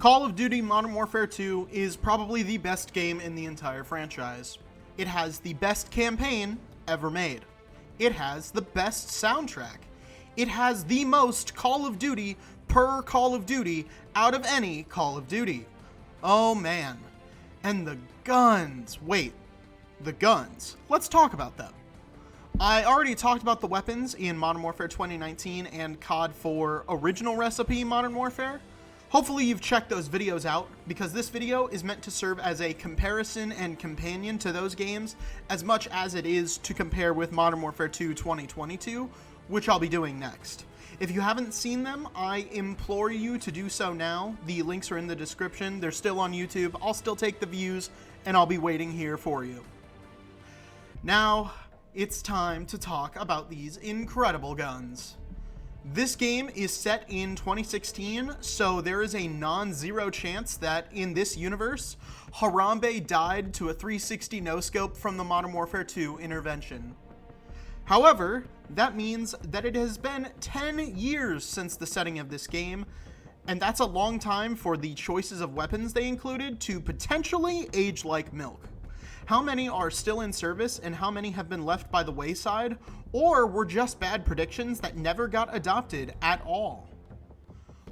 Call of Duty Modern Warfare 2 is probably the best game in the entire franchise. It has the best campaign ever made. It has the best soundtrack. It has the most Call of Duty per Call of Duty out of any Call of Duty. Oh man. And the guns. Wait, the guns. Let's talk about them. I already talked about the weapons in Modern Warfare 2019 and COD 4 Original Recipe Modern Warfare. Hopefully you've checked those videos out, because this video is meant to serve as a comparison and companion to those games as much as it is to compare with Modern Warfare 2 2022, which I'll be doing next. If you haven't seen them, I implore you to do so now. The links are in the description. They're still on YouTube. I'll still take the views, and I'll be waiting here for you. Now, it's time to talk about these incredible guns. This game is set in 2016, so there is a non-zero chance that in this universe, Harambe died to a 360 no-scope from the Modern Warfare 2 intervention. However, that means that it has been 10 years since the setting of this game, and that's a long time for the choices of weapons they included to potentially age like milk. How many are still in service and how many have been left by the wayside, or were just bad predictions that never got adopted at all?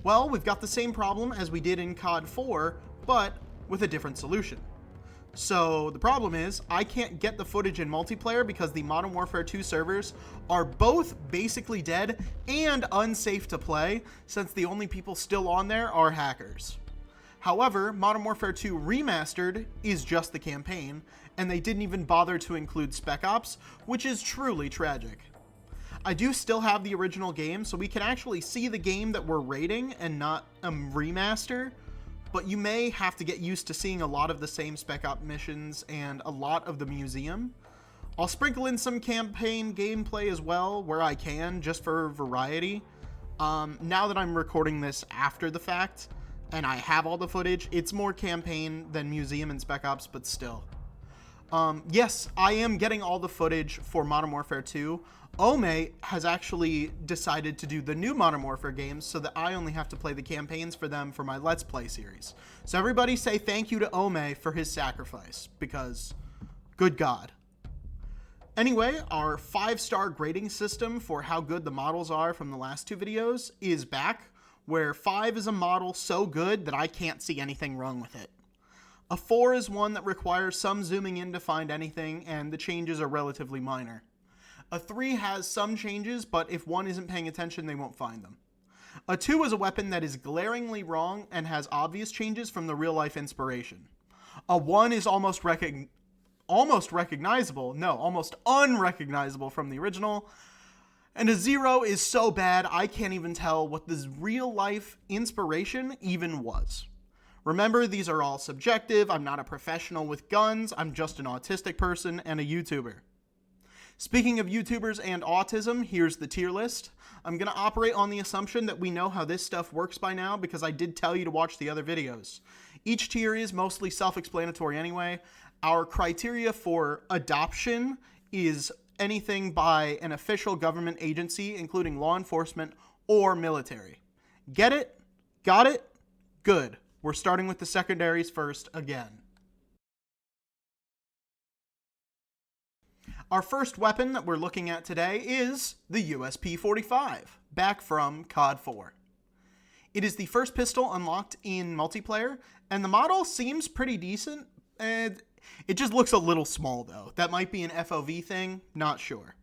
Well, we've got the same problem as we did in COD 4, but with a different solution. So the problem is, I can't get the footage in multiplayer because the Modern Warfare 2 servers are both basically dead and unsafe to play, since the only people still on there are hackers. However, Modern Warfare 2 Remastered is just the campaign, and they didn't even bother to include Spec Ops, which is truly tragic. I do still have the original game, so we can actually see the game that we're rating and not a remaster, but you may have to get used to seeing a lot of the same Spec Ops missions and a lot of the museum. I'll sprinkle in some campaign gameplay as well, where I can, just for variety. Now that I'm recording this after the fact, and I have all the footage, it's more campaign than museum and Spec Ops, but still. Yes, I am getting all the footage for Modern Warfare 2. Ome has actually decided to do the new Modern Warfare games so that I only have to play the campaigns for them for my Let's Play series. So everybody say thank you to Ome for his sacrifice, because good God. Anyway, our 5-star grading system for how good the models are from the last two videos is back, where 5 is a model so good that I can't see anything wrong with it. A 4 is one that requires some zooming in to find anything, and the changes are relatively minor. A 3 has some changes, but if one isn't paying attention, they won't find them. A 2 is a weapon that is glaringly wrong and has obvious changes from the real-life inspiration. A 1 is almost unrecognizable from the original. And a 0 is so bad, I can't even tell what this real-life inspiration even was. Remember, these are all subjective. I'm not a professional with guns. I'm just an autistic person and a YouTuber. Speaking of YouTubers and autism, here's the tier list. I'm going to operate on the assumption that we know how this stuff works by now, because I did tell you to watch the other videos. Each tier is mostly self-explanatory anyway. Our criteria for adoption is anything by an official government agency, including law enforcement or military. Get it? Got it? Good. We're starting with the secondaries first again. Our first weapon that we're looking at today is the USP-45, back from COD 4. It is the first pistol unlocked in multiplayer, and the model seems pretty decent. It just looks a little small, though. That might be an FOV thing, not sure.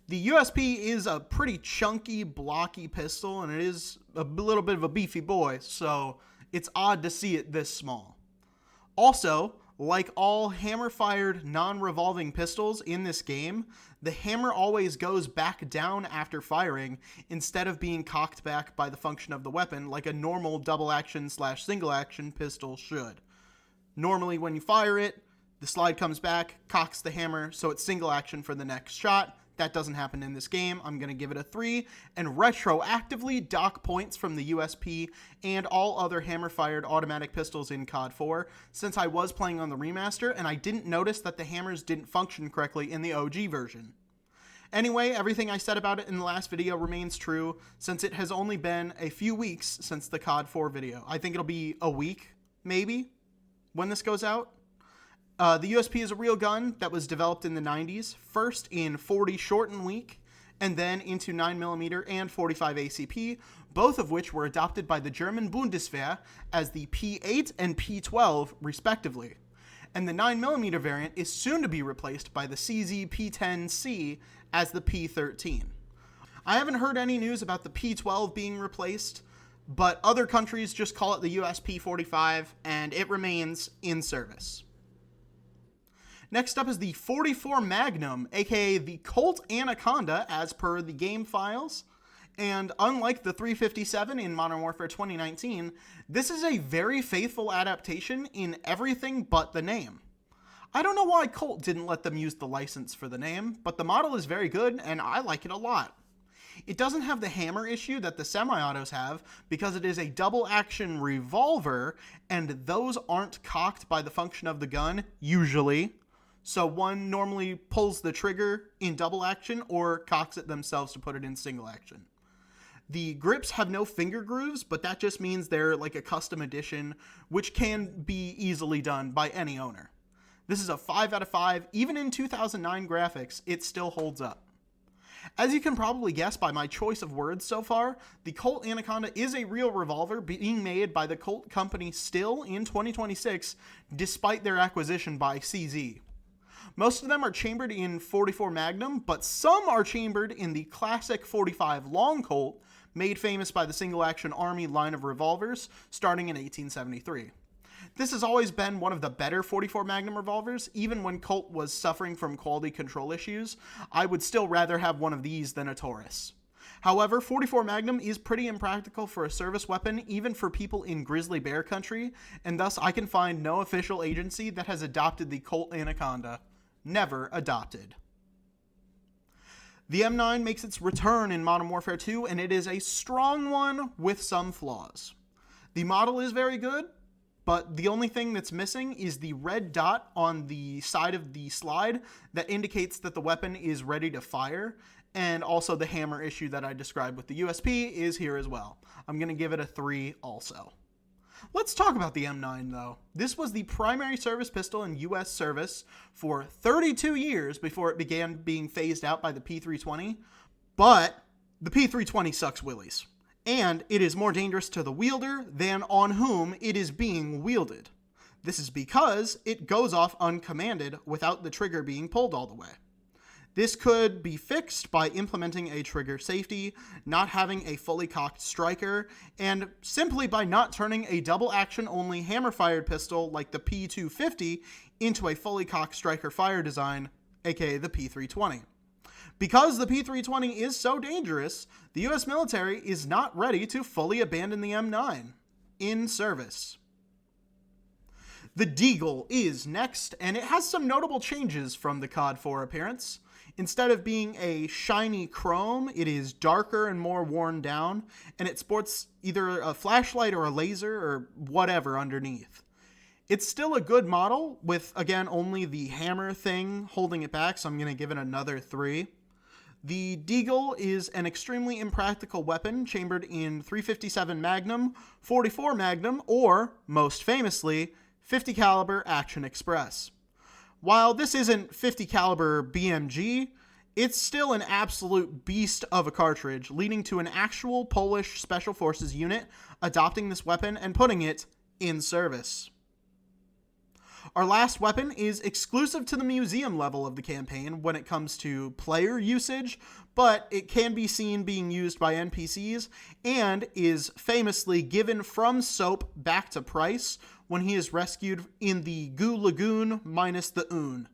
The USP is a pretty chunky, blocky pistol, and it is a little bit of a beefy boy, so it's odd to see it this small. Also, like all hammer-fired, non-revolving pistols in this game, the hammer always goes back down after firing instead of being cocked back by the function of the weapon like a normal double-action/single-action pistol should. Normally, when you fire it, the slide comes back, cocks the hammer, so it's single action for the next shot. That doesn't happen in this game. I'm going to give it a 3 and retroactively dock points from the USP and all other hammer-fired automatic pistols in COD 4, since I was playing on the remaster and I didn't notice that the hammers didn't function correctly in the OG version. Anyway, everything I said about it in the last video remains true, since it has only been a few weeks since the COD 4 video. I think it'll be a week, maybe, when this goes out. The USP is a real gun that was developed in the 90s, first in 40 short and weak, and then into 9mm and 45 ACP, both of which were adopted by the German Bundeswehr as the P8 and P12, respectively. And the 9mm variant is soon to be replaced by the CZ P10C as the P13. I haven't heard any news about the P12 being replaced, but other countries just call it the US P45, and it remains in service. Next up is the 44 Magnum, aka the Colt Anaconda as per the game files. And unlike the 357 in Modern Warfare 2019, this is a very faithful adaptation in everything but the name. I don't know why Colt didn't let them use the license for the name, but the model is very good and I like it a lot. It doesn't have the hammer issue that the semi-autos have because it is a double action revolver and those aren't cocked by the function of the gun, usually. So one normally pulls the trigger in double action or cocks it themselves to put it in single action. The grips have no finger grooves, but that just means they're like a custom edition, which can be easily done by any owner. This is a 5 out of 5. Even in 2009 graphics, it still holds up. As you can probably guess by my choice of words so far, the Colt Anaconda is a real revolver being made by the Colt company still in 2026, despite their acquisition by CZ. Most of them are chambered in 44 Magnum, but some are chambered in the classic 45 Long Colt, made famous by the single-action Army line of revolvers, starting in 1873. This has always been one of the better 44 Magnum revolvers. Even when Colt was suffering from quality control issues, I would still rather have one of these than a Taurus. However, 44 Magnum is pretty impractical for a service weapon, even for people in grizzly bear country, and thus I can find no official agency that has adopted the Colt Anaconda. Never adopted. The M9 makes its return in Modern Warfare 2, and it is a strong one with some flaws. The model is very good, but the only thing that's missing is the red dot on the side of the slide that indicates that the weapon is ready to fire, and also the hammer issue that I described with the USP is here as well. I'm going to give it a 3 also. Let's talk about the M9 though. This was the primary service pistol in US service for 32 years before it began being phased out by the P320, but the P320 sucks willies, and it is more dangerous to the wielder than on whom it is being wielded. This is because it goes off uncommanded without the trigger being pulled all the way. This could be fixed by implementing a trigger safety, not having a fully cocked striker, and simply by not turning a double action only hammer-fired pistol like the P250 into a fully cocked striker fire design, aka the P320. Because the P320 is so dangerous, the US military is not ready to fully abandon the M9 in service. The Deagle is next, and it has some notable changes from the COD 4 appearance. Instead of being a shiny chrome, it is darker and more worn down, and it sports either a flashlight or a laser or whatever underneath. It's still a good model with, again, only the hammer thing holding it back, so I'm going to give it another 3. The Deagle is an extremely impractical weapon chambered in 357 Magnum, 44 Magnum, or, most famously, 50 caliber Action Express. While this isn't 50 caliber BMG, it's still an absolute beast of a cartridge, leading to an actual Polish Special Forces unit adopting this weapon and putting it in service. Our last weapon is exclusive to the museum level of the campaign when it comes to player usage, but it can be seen being used by NPCs and is famously given from Soap back to Price when he is rescued in the Goo Lagoon minus the Oon.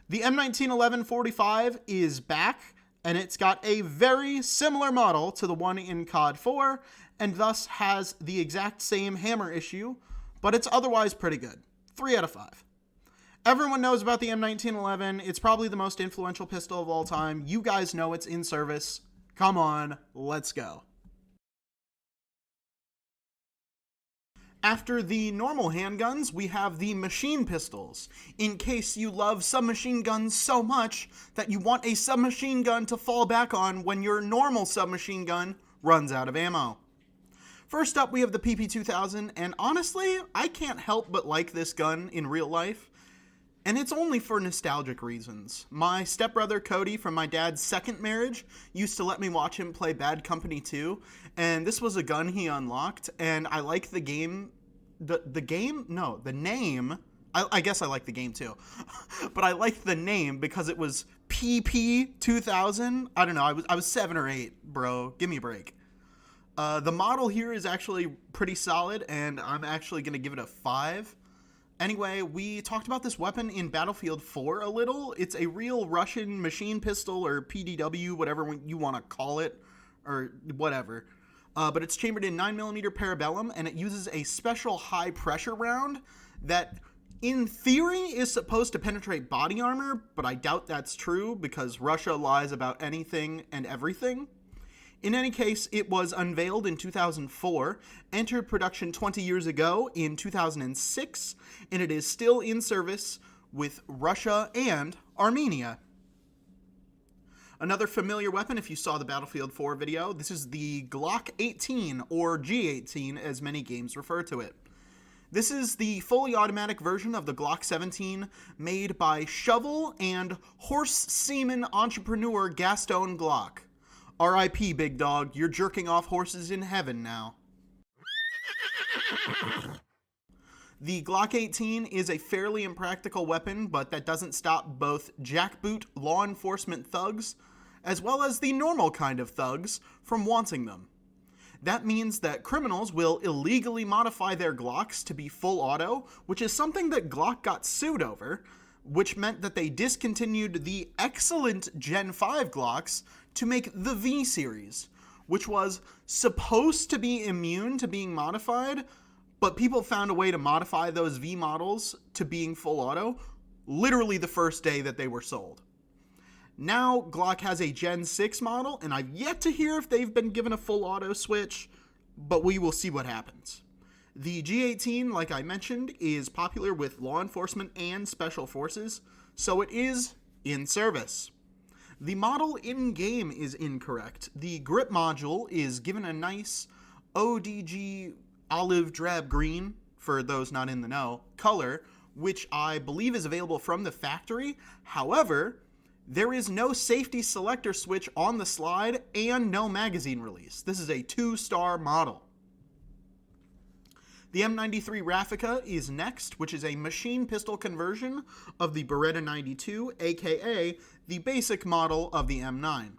The M1911-45 is back, and it's got a very similar model to the one in COD 4, and thus has the exact same hammer issue, but it's otherwise pretty good. 3 out of 5. Everyone knows about the M1911. It's probably the most influential pistol of all time. You guys know it's in service. Come on, let's go. After the normal handguns, we have the machine pistols, in case you love submachine guns so much that you want a submachine gun to fall back on when your normal submachine gun runs out of ammo. First up, we have the PP2000, and honestly, I can't help but like this gun in real life, and it's only for nostalgic reasons. My stepbrother Cody from my dad's second marriage used to let me watch him play Bad Company 2, and this was a gun he unlocked, and I like the game. The name. I guess I like the game too, but I liked the name because it was PP2000. I don't know. I was 7 or 8, bro. Give me a break. The model here is actually pretty solid, and I'm actually going to give it a 5. Anyway, we talked about this weapon in Battlefield 4 a little. It's a real Russian machine pistol, or PDW, whatever you want to call it, or whatever. But it's chambered in 9mm parabellum, and it uses a special high-pressure round that, in theory, is supposed to penetrate body armor, but I doubt that's true because Russia lies about anything and everything. In any case, it was unveiled in 2004, entered production 20 years ago in 2006, and it is still in service with Russia and Armenia. Another familiar weapon, if you saw the Battlefield 4 video, this is the Glock 18, or G18 as many games refer to it. This is the fully automatic version of the Glock 17 made by shovel and horse semen entrepreneur Gaston Glock. R.I.P. big dog, you're jerking off horses in heaven now. The Glock 18 is a fairly impractical weapon, but that doesn't stop both jackboot law enforcement thugs, as well as the normal kind of thugs, from wanting them. That means that criminals will illegally modify their Glocks to be full auto, which is something that Glock got sued over, which meant that they discontinued the excellent Gen 5 Glocks to make the V series, which was supposed to be immune to being modified, but people found a way to modify those V models to being full auto literally the first day that they were sold. Now Glock has a Gen 6 model, and I've yet to hear if they've been given a full auto switch, but we will see what happens. The G18, like I mentioned, is popular with law enforcement and special forces, so it is in service. The model in-game is incorrect. The grip module is given a nice ODG olive drab green, for those not in the know, color, which I believe is available from the factory. However, there is no safety selector switch on the slide and no magazine release. This is a 2-star model. The M93 Raffica is next, which is a machine pistol conversion of the Beretta 92, aka the basic model of the M9.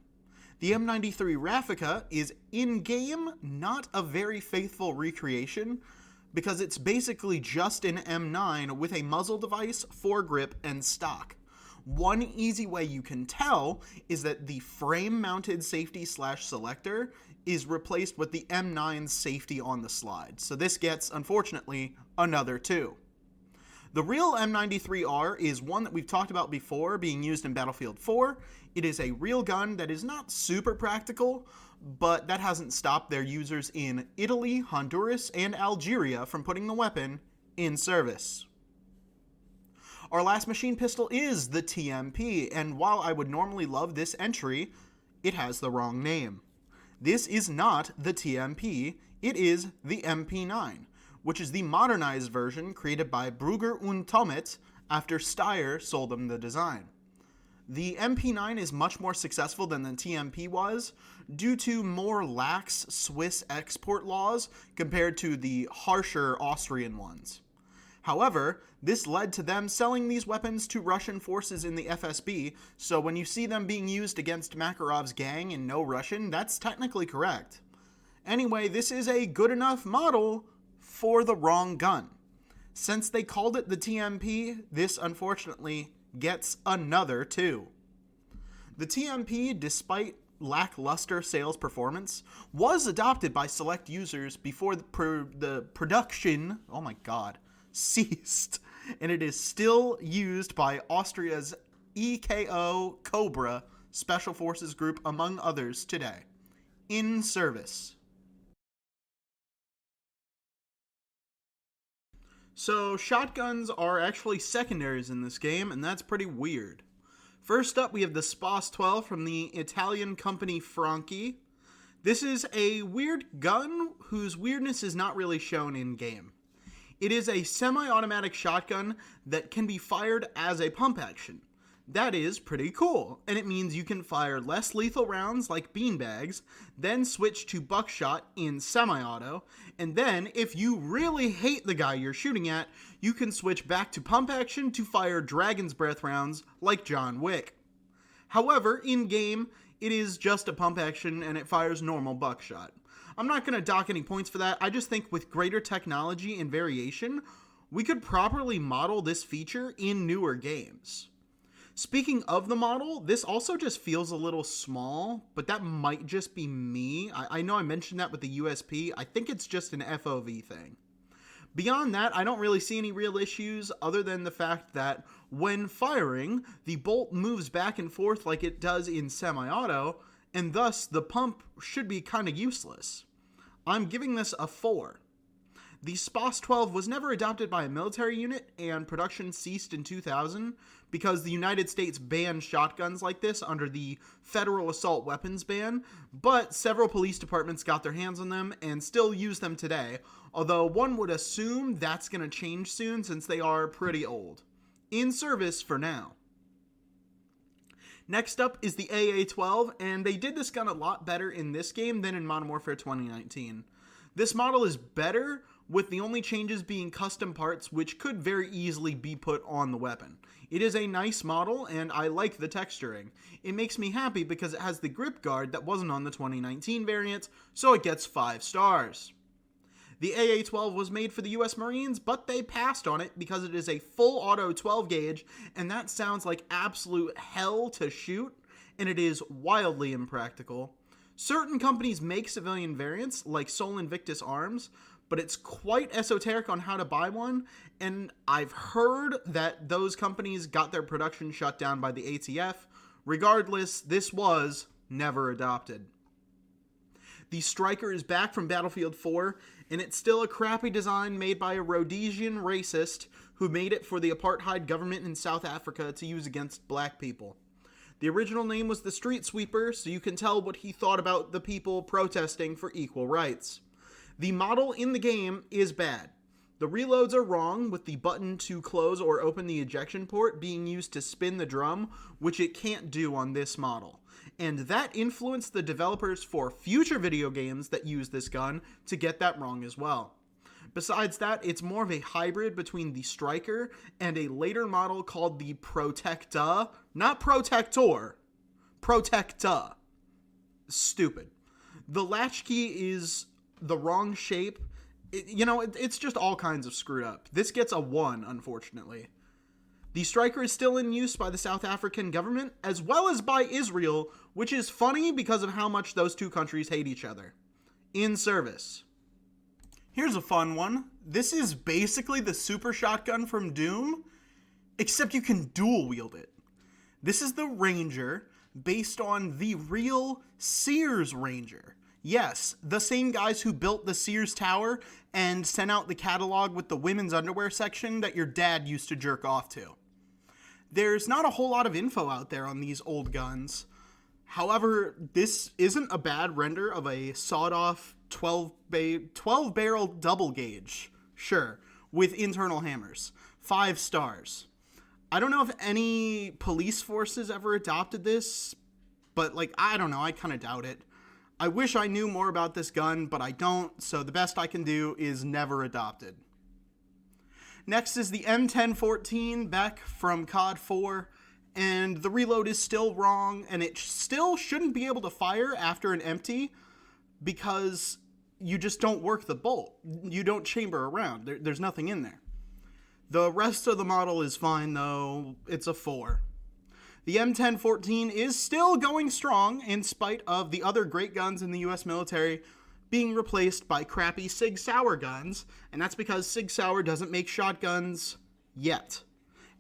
The M93 Raffica is in-game not a very faithful recreation, because it's basically just an M9 with a muzzle device, foregrip, and stock. One easy way you can tell is that the frame-mounted safety/selector is replaced with the M9's safety on the slide, so this gets, unfortunately, another 2. The real M93R is one that we've talked about before, being used in Battlefield 4. It is a real gun that is not super practical, but that hasn't stopped their users in Italy, Honduras, and Algeria from putting the weapon in service. Our last machine pistol is the TMP, and while I would normally love this entry, it has the wrong name. This is not the TMP, it is the MP9, which is the modernized version created by Brugger und Tomet after Steyr sold them the design. The MP9 is much more successful than the TMP was due to more lax Swiss export laws compared to the harsher Austrian ones. However, this led to them selling these weapons to Russian forces in the FSB, so when you see them being used against Makarov's gang in No Russian, that's technically correct. Anyway, this is a good enough model for the wrong gun. Since they called it the TMP, this unfortunately gets another 2. The TMP, despite lackluster sales performance, was adopted by select users before the production, oh my god, ceased, and it is still used by Austria's EKO Cobra Special Forces Group, among others, today. In service. So shotguns are actually secondaries in this game, and that's pretty weird. First up, we have the SPAS 12 from the Italian company Franchi. This is a weird gun whose weirdness is not really shown in game. It is a semi-automatic shotgun that can be fired as a pump action. That is pretty cool, and it means you can fire less lethal rounds like beanbags, then switch to buckshot in semi-auto, and then, if you really hate the guy you're shooting at, you can switch back to pump action to fire Dragon's Breath rounds like John Wick. However, in-game, it is just a pump action and it fires normal buckshot. I'm not going to dock any points for that. I just think with greater technology and variation, we could properly model this feature in newer games. Speaking of the model, this also just feels a little small, but that might just be me. I know I mentioned that with the USP. I think it's just an FOV thing. Beyond that, I don't really see any real issues other than the fact that when firing, the bolt moves back and forth like it does in semi-auto, and thus the pump should be kind of useless. I'm giving this a 4. The SPAS 12 was never adopted by a military unit, and production ceased in 2000 because the United States banned shotguns like this under the federal assault weapons ban, but several police departments got their hands on them and still use them today, although one would assume that's going to change soon since they are pretty old. In service for now. Next up is the AA-12, and they did this gun a lot better in this game than in Modern Warfare 2019. This model is better, with the only changes being custom parts, which could very easily be put on the weapon. It is a nice model, and I like the texturing. It makes me happy because it has the grip guard that wasn't on the 2019 variant, so it gets 5 stars. The AA-12 was made for the US Marines, but they passed on it because it is a full auto 12 gauge, and that sounds like absolute hell to shoot, and it is wildly impractical. Certain companies make civilian variants, like Sol Invictus Arms, but it's quite esoteric on how to buy one, and I've heard that those companies got their production shut down by the ATF. Regardless, this was never adopted. The Striker is back from Battlefield 4, and it's still a crappy design made by a Rhodesian racist who made it for the apartheid government in South Africa to use against black people. The original name was the Street Sweeper, so you can tell what he thought about the people protesting for equal rights. The model in the game is bad. The reloads are wrong, with the button to close or open the ejection port being used to spin the drum, which it can't do on this model. And that influenced the developers for future video games that use this gun to get that wrong as well. Besides that, it's more of a hybrid between the Striker and a later model called the Protecta, not Protector, Protecta. Stupid. The latchkey is the wrong shape. It's just all kinds of screwed up. This gets a 1, unfortunately. The Striker is still in use by the South African government, as well as by Israel, which is funny because of how much those two countries hate each other. In service. Here's a fun one. This is basically the super shotgun from Doom, except you can dual wield it. This is the Ranger, based on the real Sears Ranger. Yes, the same guys who built the Sears Tower and sent out the catalog with the women's underwear section that your dad used to jerk off to. There's not a whole lot of info out there on these old guns. However, this isn't a bad render of a sawed-off 12-barrel double gauge. Sure, with internal hammers. 5 stars. I don't know if any police forces ever adopted this, but I don't know, I kind of doubt it. I wish I knew more about this gun, but I don't, so the best I can do is never adopted. Next is the M1014 back from COD 4, and the reload is still wrong, and it still shouldn't be able to fire after an empty because you just don't work the bolt. You don't chamber around. There's nothing in there. The rest of the model is fine, though. It's a 4. The M1014 is still going strong in spite of the other great guns in the US military being replaced by crappy Sig Sauer guns, and that's because Sig Sauer doesn't make shotguns yet.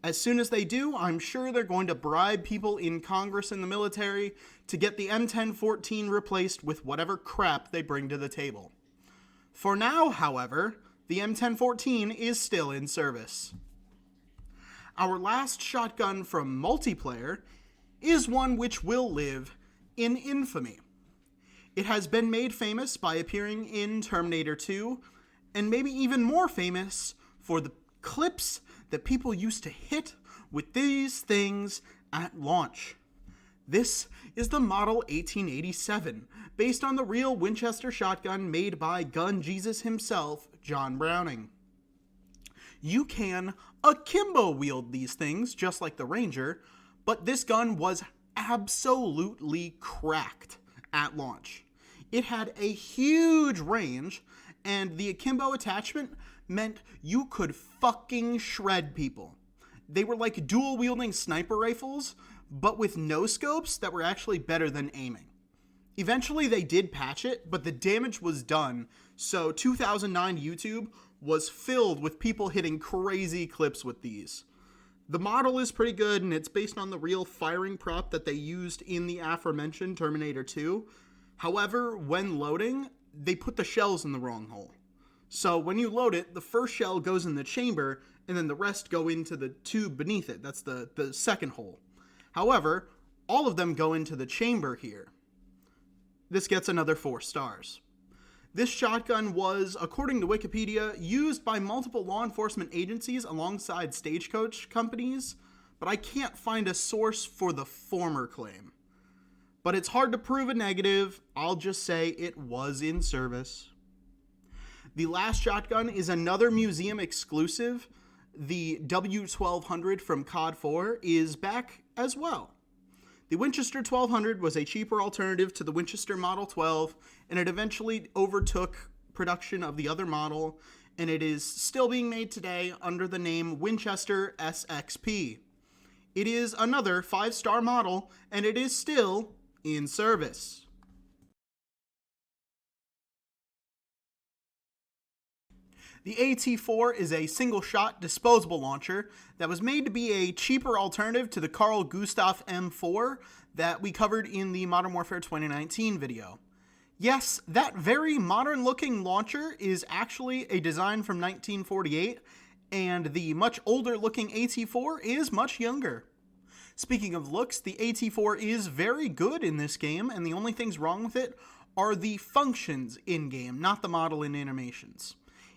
As soon as they do, I'm sure they're going to bribe people in Congress and the military to get the M1014 replaced with whatever crap they bring to the table. For now, however, The M1014 is still in service. Our last shotgun from multiplayer is one which will live in infamy. It has been made famous by appearing in Terminator 2, and maybe even more famous for the clips that people used to hit with these things at launch. This is the Model 1887, based on the real Winchester shotgun made by Gun Jesus himself, John Browning. You can akimbo wield these things, just like the Ranger, but this gun was absolutely cracked at launch. It had a huge range, and the akimbo attachment meant you could fucking shred people. They were like dual-wielding sniper rifles, but with no scopes that were actually better than aiming. Eventually they did patch it, but the damage was done, so 2009 YouTube was filled with people hitting crazy clips with these. The model is pretty good, and it's based on the real firing prop that they used in the aforementioned Terminator 2. However, when loading, they put the shells in the wrong hole. So when you load it, the first shell goes in the chamber, and then the rest go into the tube beneath it. That's the second hole. However, all of them go into the chamber here. This gets another 4 stars. This shotgun was, according to Wikipedia, used by multiple law enforcement agencies alongside stagecoach companies, but I can't find a source for the former claim. But it's hard to prove a negative. I'll just say it was in service. The last shotgun is another museum exclusive. The W1200 from COD 4 is back as well. The Winchester 1200 was a cheaper alternative to the Winchester Model 12, and it eventually overtook production of the other model, and it is still being made today under the name Winchester SXP. It is another 5-star model, and it is still in service. The AT-4 is a single-shot disposable launcher that was made to be a cheaper alternative to the Carl Gustaf M4 that we covered in the Modern Warfare 2019 video. Yes, that very modern-looking launcher is actually a design from 1948, and the much older-looking AT-4 is much younger. Speaking of looks, the AT-4 is very good in this game, and the only things wrong with it are the functions in-game, not the model and animations.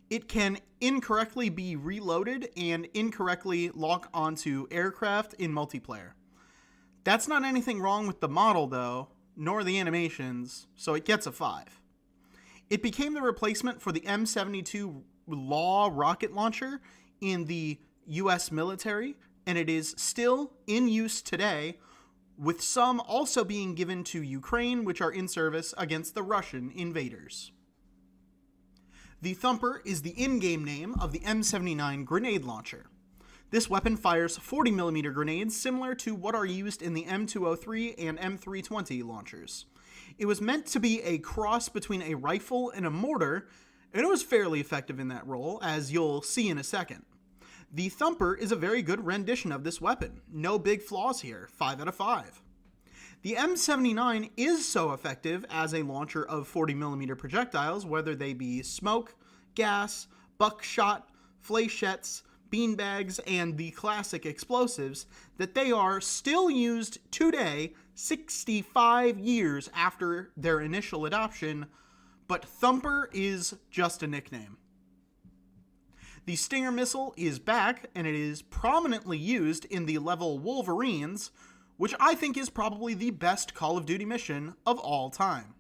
It can incorrectly be reloaded and incorrectly lock onto aircraft in multiplayer. That's not anything wrong with the model, though, nor the animations, so it gets a 5. It became the replacement for the M72 Law rocket launcher in the US military, and it is still in use today, with some also being given to Ukraine, which are in service against the Russian invaders. The Thumper is the in-game name of the M79 grenade launcher. This weapon fires 40mm grenades similar to what are used in the M203 and M320 launchers. It was meant to be a cross between a rifle and a mortar, and it was fairly effective in that role, as you'll see in a second. The Thumper is a very good rendition of this weapon. No big flaws here, 5 out of 5. The M79 is so effective as a launcher of 40mm projectiles, whether they be smoke, gas, buckshot, fléchettes, beanbags, and the classic explosives, that they are still used today, 65 years after their initial adoption, but Thumper is just a nickname. The Stinger missile is back, and it is prominently used in the level Wolverines, which I think is probably the best Call of Duty mission of all time.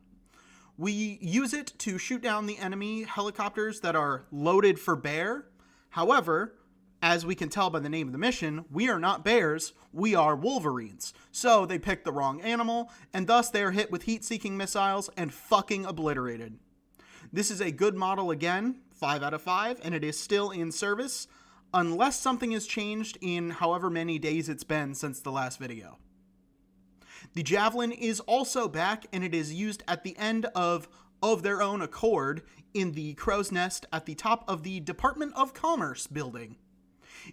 We use it to shoot down the enemy helicopters that are loaded for bear. However, as we can tell by the name of the mission, we are not bears, we are Wolverines. So they picked the wrong animal, and thus they are hit with heat-seeking missiles and fucking obliterated. This is a good model again, 5 out of 5, and it is still in service, unless something has changed in however many days it's been since the last video. The Javelin is also back, and it is used at the end of their own accord in the crow's nest at the top of the Department of Commerce building.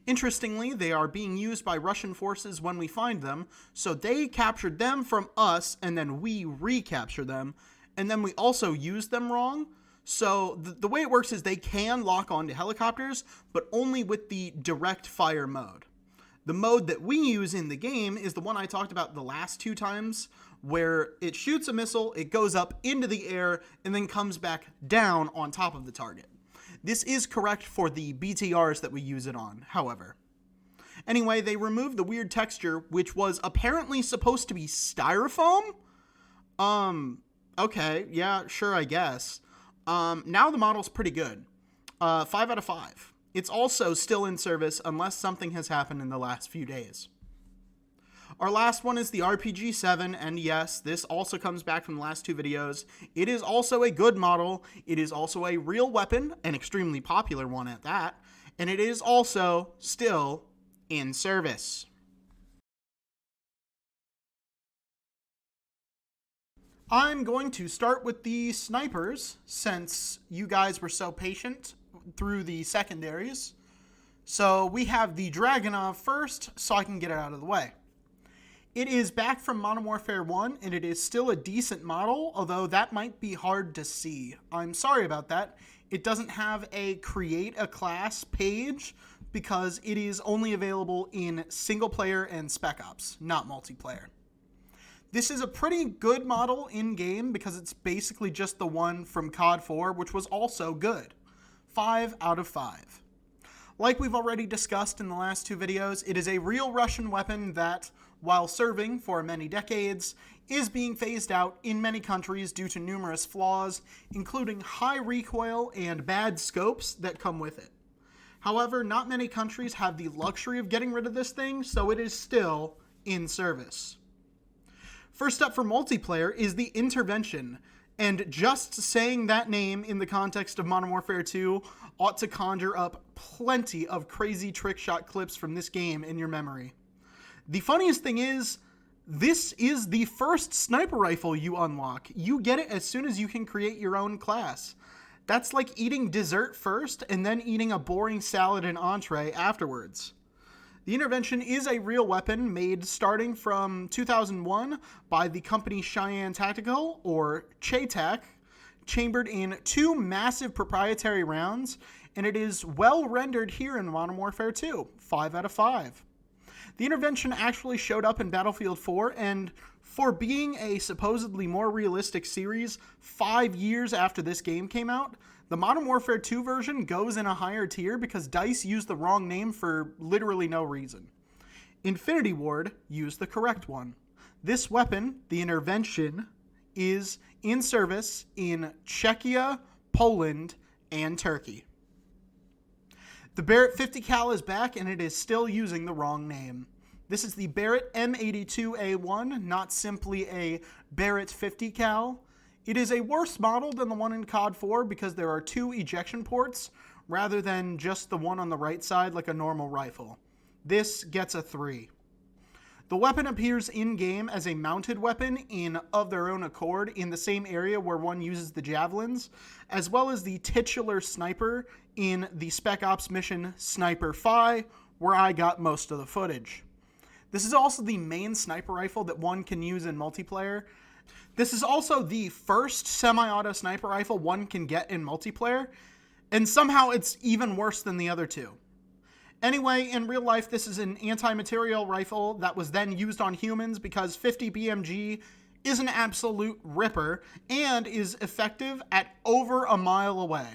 Interestingly, they are being used by Russian forces when we find them, so they captured them from us, and then we recapture them, and then we also used them wrong, So the way it works is they can lock onto helicopters, but only with the direct fire mode. The mode that we use in the game is the one I talked about the last 2 times, where it shoots a missile, it goes up into the air, and then comes back down on top of the target. This is correct for the BTRs that we use it on, however. Anyway, they removed the weird texture, which was apparently supposed to be styrofoam? Okay, yeah, sure, I guess. Now the model's pretty good. 5 out of 5. It's also still in service unless something has happened in the last few days. Our last one is the RPG-7, and yes, this also comes back from the last 2 videos. It is also a good model. It is also a real weapon, an extremely popular one at that, and it is also still in service. I'm going to start with the snipers, since you guys were so patient through the secondaries. So we have the Dragunov first, so I can get it out of the way. It is back from Modern Warfare 1, and it is still a decent model, although that might be hard to see. I'm sorry about that. It doesn't have a create a class page because it is only available in single player and Spec Ops, not multiplayer. This is a pretty good model in-game because it's basically just the one from COD 4, which was also good. 5 out of 5. Like we've already discussed in the last 2 videos, it is a real Russian weapon that, while serving for many decades, is being phased out in many countries due to numerous flaws, including high recoil and bad scopes that come with it. However, not many countries have the luxury of getting rid of this thing, so it is still in service. First up for multiplayer is the Intervention, and just saying that name in the context of Modern Warfare 2 ought to conjure up plenty of crazy trickshot clips from this game in your memory. The funniest thing is, this is the first sniper rifle you unlock. You get it as soon as you can create your own class. That's like eating dessert first and then eating a boring salad and entree afterwards. The Intervention is a real weapon made starting from 2001 by the company Cheyenne Tactical, or CheyTac, chambered in 2 massive proprietary rounds, and it is well rendered here in Modern Warfare 2, 5 out of 5. The Intervention actually showed up in Battlefield 4, and for being a supposedly more realistic series 5 years after this game came out, the Modern Warfare 2 version goes in a higher tier because DICE used the wrong name for literally no reason. Infinity Ward used the correct one. This weapon, the Intervention, is in service in Czechia, Poland, and Turkey. The Barrett 50 cal is back, and it is still using the wrong name. This is the Barrett M82A1, not simply a Barrett 50 cal. It is a worse model than the one in COD 4 because there are 2 ejection ports rather than just the one on the right side like a normal rifle. This gets a 3. The weapon appears in-game as a mounted weapon in Of Their Own Accord in the same area where one uses the javelins, as well as the titular sniper in the Spec Ops mission Sniper Fi, where I got most of the footage. This is also the main sniper rifle that one can use in multiplayer. This is also the first semi-auto sniper rifle one can get in multiplayer, and somehow it's even worse than the other 2. Anyway, in real life, this is an anti-material rifle that was then used on humans because 50 BMG is an absolute ripper and is effective at over a mile away.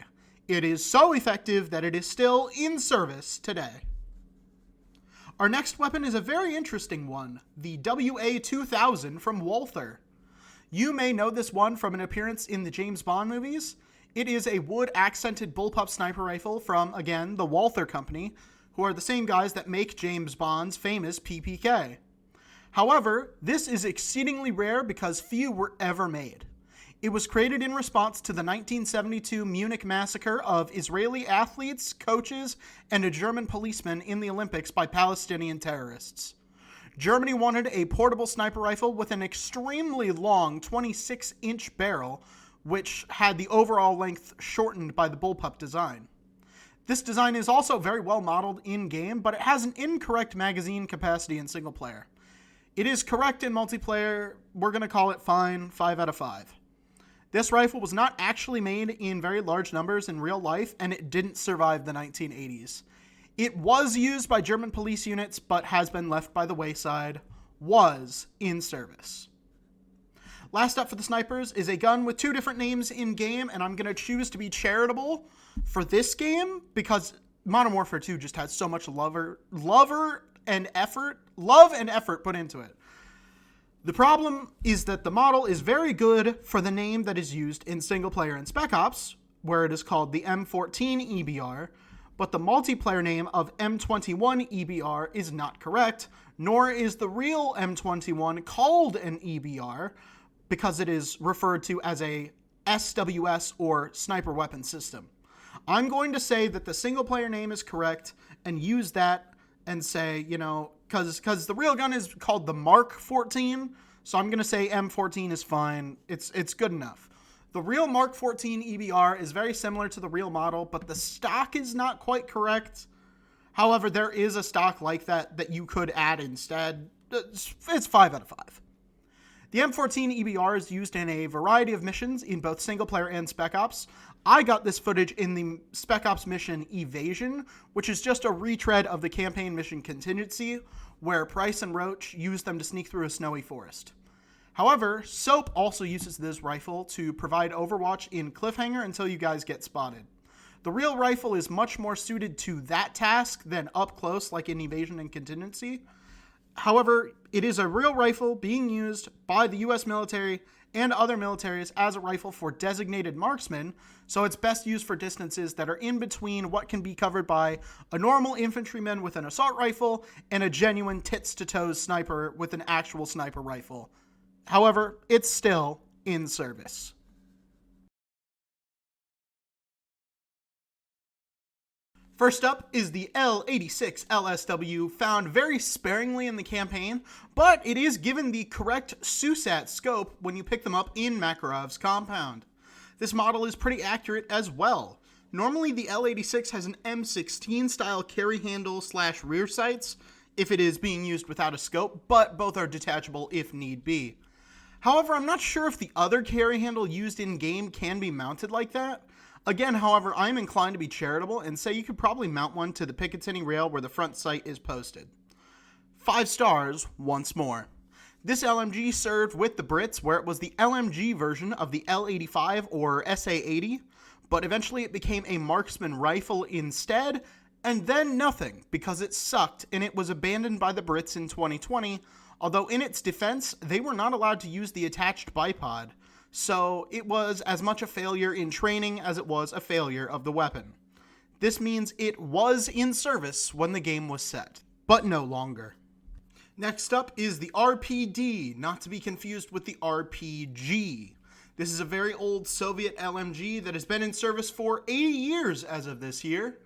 It is so effective that it is still in service today. Our next weapon is a very interesting one, the WA-2000 from Walther. You may know this one from an appearance in the James Bond movies. It is a wood-accented bullpup sniper rifle from, again, the Walther Company, who are the same guys that make James Bond's famous PPK. However, this is exceedingly rare because few were ever made. It was created in response to the 1972 Munich massacre of Israeli athletes, coaches, and a German policeman in the Olympics by Palestinian terrorists. Germany wanted a portable sniper rifle with an extremely long 26-inch barrel, which had the overall length shortened by the bullpup design. This design is also very well modeled in-game, but it has an incorrect magazine capacity in single player. It is correct in multiplayer. We're going to call it fine, 5 out of 5. This rifle was not actually made in very large numbers in real life, and it didn't survive the 1980s. It was used by German police units, but has been left by the wayside, was in service. Last up for the snipers is a gun with two different names in-game, and I'm going to choose to be charitable for this game because Modern Warfare 2 just has so much love and effort put into it. The problem is that the model is very good for the name that is used in single player in Spec Ops, where it is called the M14 EBR, but the multiplayer name of M21 EBR is not correct, nor is the real M21 called an EBR because it is referred to as a SWS or sniper weapon system. I'm going to say that the single player name is correct and use that and say, because the real gun is called the Mark 14, so I'm going to say M14 is fine. It's good enough. The real Mark 14 EBR is very similar to the real model, but the stock is not quite correct. However, there is a stock like that you could add instead. It's 5 out of 5. The M14 EBR is used in a variety of missions in both single player and Spec Ops. I got this footage in the Spec Ops mission Evasion, which is just a retread of the campaign mission Contingency, where Price and Roach use them to sneak through a snowy forest. However, Soap also uses this rifle to provide overwatch in Cliffhanger until you guys get spotted. The real rifle is much more suited to that task than up close like in Evasion and Contingency. However, it is a real rifle being used by the US military and other militaries as a rifle for designated marksmen, so it's best used for distances that are in between what can be covered by a normal infantryman with an assault rifle and a genuine tits-to-toes sniper with an actual sniper rifle. However, it's still in service. First up is the L86 LSW, found very sparingly in the campaign, but it is given the correct SUSAT scope when you pick them up in Makarov's compound. This model is pretty accurate as well. Normally the L86 has an M16 style carry handle / rear sights if it is being used without a scope, but both are detachable if need be. However, I'm not sure if the other carry handle used in game can be mounted like that. Again, however, I'm inclined to be charitable and say you could probably mount one to the Picatinny rail where the front sight is posted. 5 stars once more. This LMG served with the Brits where it was the LMG version of the L85 or SA80, but eventually it became a marksman rifle instead, and then nothing because it sucked and it was abandoned by the Brits in 2020, although in its defense, they were not allowed to use the attached bipod. So it was as much a failure in training as it was a failure of the weapon. This means it was in service when the game was set, but no longer. Next up is the RPD, not to be confused with the RPG. This is a very old Soviet LMG that has been in service for 80 years as of this year.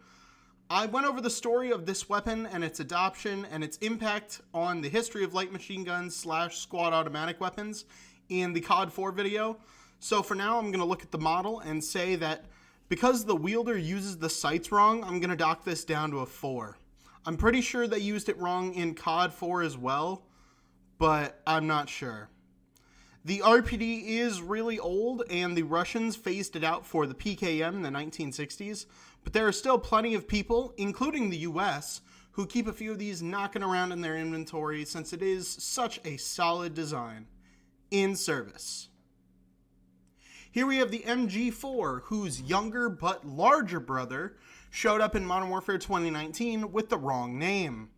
I went over the story of this weapon and its adoption and its impact on the history of light machine guns / squad automatic weapons in the COD 4 video. So for now, I'm going to look at the model and say that because the wielder uses the sights wrong, I'm going to dock this down to a 4. I'm pretty sure they used it wrong in COD 4 as well, but I'm not sure. The RPD is really old, and the Russians phased it out for the PKM in the 1960s, but there are still plenty of people, including the US, who keep a few of these knocking around in their inventory since it is such a solid design. In service. Here we have the MG4, whose younger but larger brother showed up in Modern Warfare 2019 with the wrong name.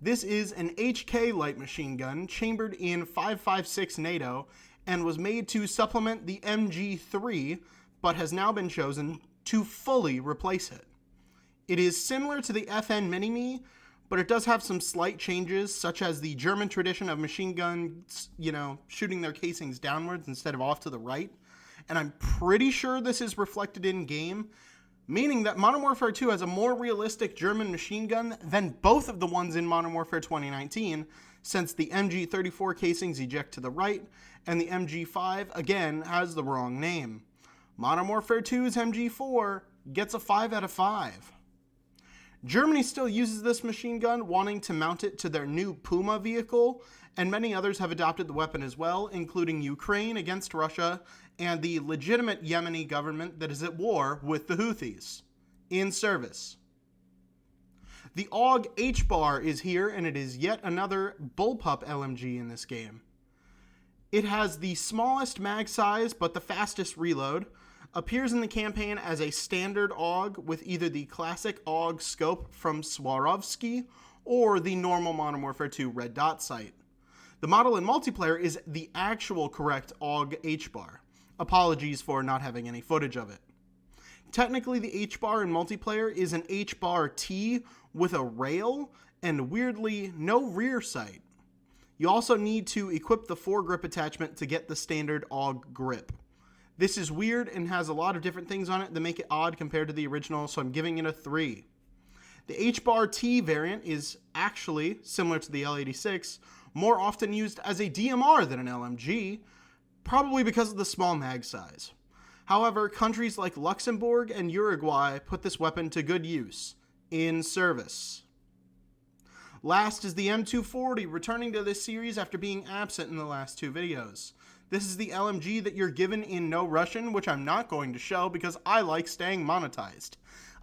This is an HK light machine gun chambered in 5.56 NATO and was made to supplement the MG3, but has now been chosen to fully replace it. It is similar to the FN Mini-Me, but it does have some slight changes, such as the German tradition of machine guns, shooting their casings downwards instead of off to the right. And I'm pretty sure this is reflected in game, meaning that Modern Warfare 2 has a more realistic German machine gun than both of the ones in Modern Warfare 2019, since the MG34 casings eject to the right, and the MG5, again, has the wrong name. Modern Warfare 2's MG4 gets a 5 out of 5. Germany still uses this machine gun, wanting to mount it to their new Puma vehicle, and many others have adopted the weapon as well, including Ukraine against Russia and the legitimate Yemeni government that is at war with the Houthis. In service. The AUG H-bar is here, and it is yet another bullpup LMG in this game. It has the smallest mag size but the fastest reload, appears in the campaign as a standard AUG with either the classic AUG scope from Swarovski or the normal Modern Warfare 2 red dot sight. The model in multiplayer is the actual correct AUG H-bar. Apologies for not having any footage of it. Technically, the H-bar in multiplayer is an H-bar T with a rail and, weirdly, no rear sight. You also need to equip the foregrip attachment to get the standard AUG grip. This is weird and has a lot of different things on it that make it odd compared to the original, so I'm giving it a 3. The H-bar T variant is actually, similar to the L86, more often used as a DMR than an LMG, probably because of the small mag size. However, countries like Luxembourg and Uruguay put this weapon to good use, in service. Last is the M240, returning to this series after being absent in the last 2 videos. This is the LMG that you're given in No Russian, which I'm not going to show because I like staying monetized.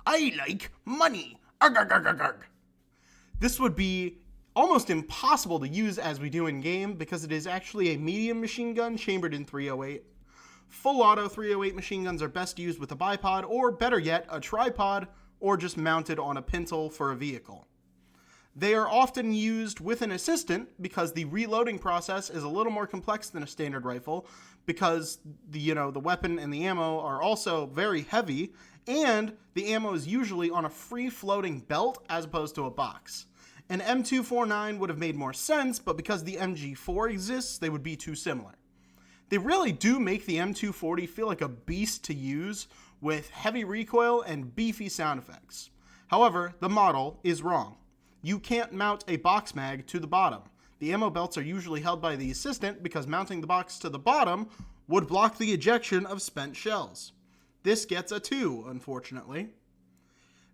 I like money! Arg, arg, arg, arg, arg. This would be almost impossible to use as we do in game because it is actually a medium machine gun chambered in 308. Full auto 308 machine guns are best used with a bipod, or better yet, a tripod, or just mounted on a pintle for a vehicle. They are often used with an assistant because the reloading process is a little more complex than a standard rifle because the weapon and the ammo are also very heavy, and the ammo is usually on a free-floating belt as opposed to a box. An M249 would have made more sense, but because the MG4 exists, they would be too similar. They really do make the M240 feel like a beast to use with heavy recoil and beefy sound effects. However, the model is wrong. You can't mount a box mag to the bottom. The ammo belts are usually held by the assistant because mounting the box to the bottom would block the ejection of spent shells. This gets a 2, unfortunately.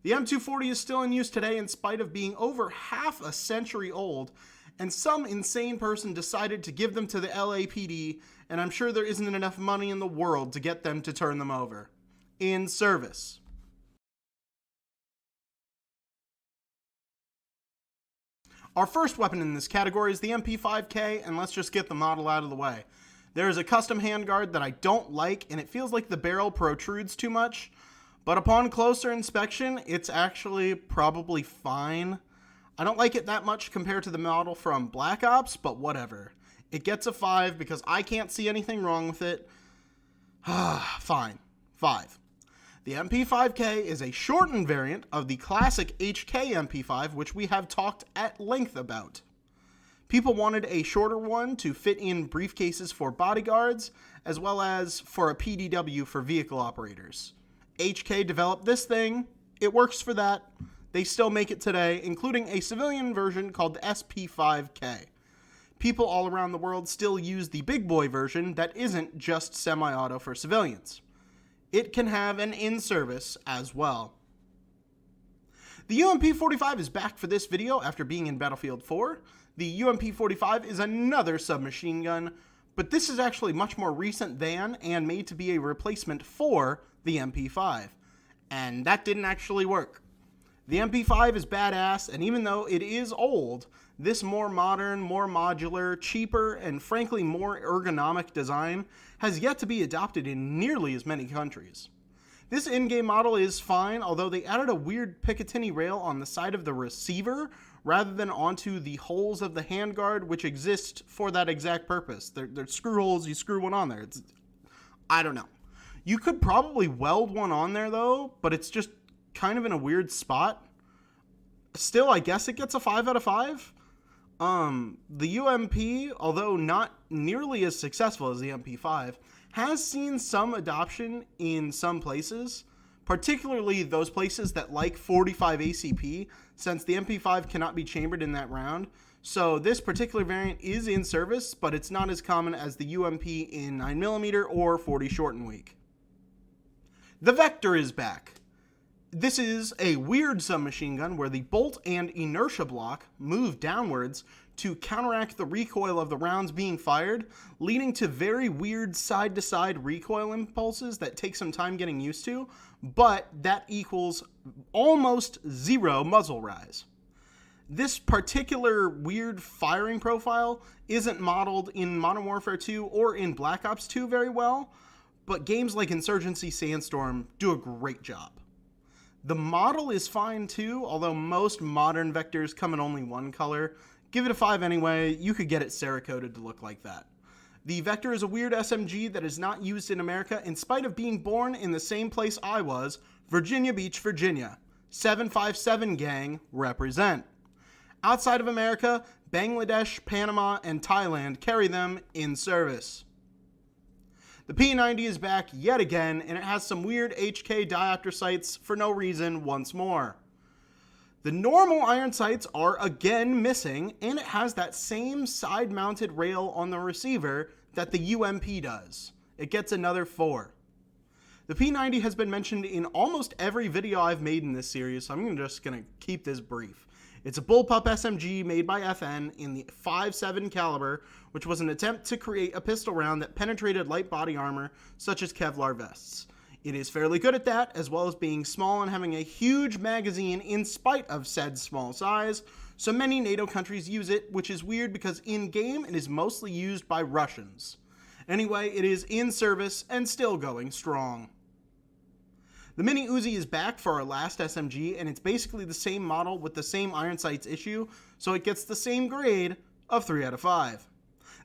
The M240 is still in use today in spite of being over half a century old, and some insane person decided to give them to the LAPD, and I'm sure there isn't enough money in the world to get them to turn them over. In service. Our first weapon in this category is the MP5K, and let's just get the model out of the way. There is a custom handguard that I don't like, and it feels like the barrel protrudes too much, but upon closer inspection, it's actually probably fine. I don't like it that much compared to the model from Black Ops, but whatever. It gets a 5 because I can't see anything wrong with it. Fine. 5. The MP5K is a shortened variant of the classic HK MP5, which we have talked at length about. People wanted a shorter one to fit in briefcases for bodyguards, as well as for a PDW for vehicle operators. HK developed this thing. It works for that. They still make it today, including a civilian version called the SP5K. People all around the world still use the big boy version that isn't just semi-auto for civilians. It can have an in-service as well. The UMP-45 is back for this video after being in Battlefield 4. The UMP-45 is another submachine gun, but this is actually much more recent than and made to be a replacement for the MP5. And that didn't actually work. The MP5 is badass, and even though it is old, this more modern, more modular, cheaper, and frankly more ergonomic design has yet to be adopted in nearly as many countries. This in-game model is fine, although they added a weird Picatinny rail on the side of the receiver rather than onto the holes of the handguard, which exist for that exact purpose. They're screw holes, you screw one on there. I don't know. You could probably weld one on there though, but it's just kind of in a weird spot. Still, I guess it gets a 5 out of 5. The UMP, although not nearly as successful as the MP5, has seen some adoption in some places, particularly those places that like 45 ACP, since the MP5 cannot be chambered in that round. So this particular variant is in service, but it's not as common as the UMP in 9mm or 40 short and weak. The Vector is back. This is a weird submachine gun where the bolt and inertia block move downwards to counteract the recoil of the rounds being fired, leading to very weird side-to-side recoil impulses that take some time getting used to, but that equals almost zero muzzle rise. This particular weird firing profile isn't modeled in Modern Warfare 2 or in Black Ops 2 very well, but games like Insurgency Sandstorm do a great job. The model is fine too, although most modern vectors come in only one color. Give it a 5 anyway, you could get it Cerakoted to look like that. The Vector is a weird SMG that is not used in America in spite of being born in the same place I was, Virginia Beach, Virginia. 757 gang, represent. Outside of America, Bangladesh, Panama, and Thailand carry them in service. The P90 is back yet again, and it has some weird HK diopter sights for no reason once more. The normal iron sights are again missing, and it has that same side-mounted rail on the receiver that the UMP does. It gets another 4. The P90 has been mentioned in almost every video I've made in this series, so I'm just going to keep this brief. It's a bullpup SMG made by FN in the 5.7 caliber, which was an attempt to create a pistol round that penetrated light body armor, such as Kevlar vests. It is fairly good at that, as well as being small and having a huge magazine in spite of said small size, so many NATO countries use it, which is weird because in-game it is mostly used by Russians. Anyway, it is in service and still going strong. The Mini Uzi is back for our last SMG, and it's basically the same model with the same iron sights issue, so it gets the same grade of 3 out of 5.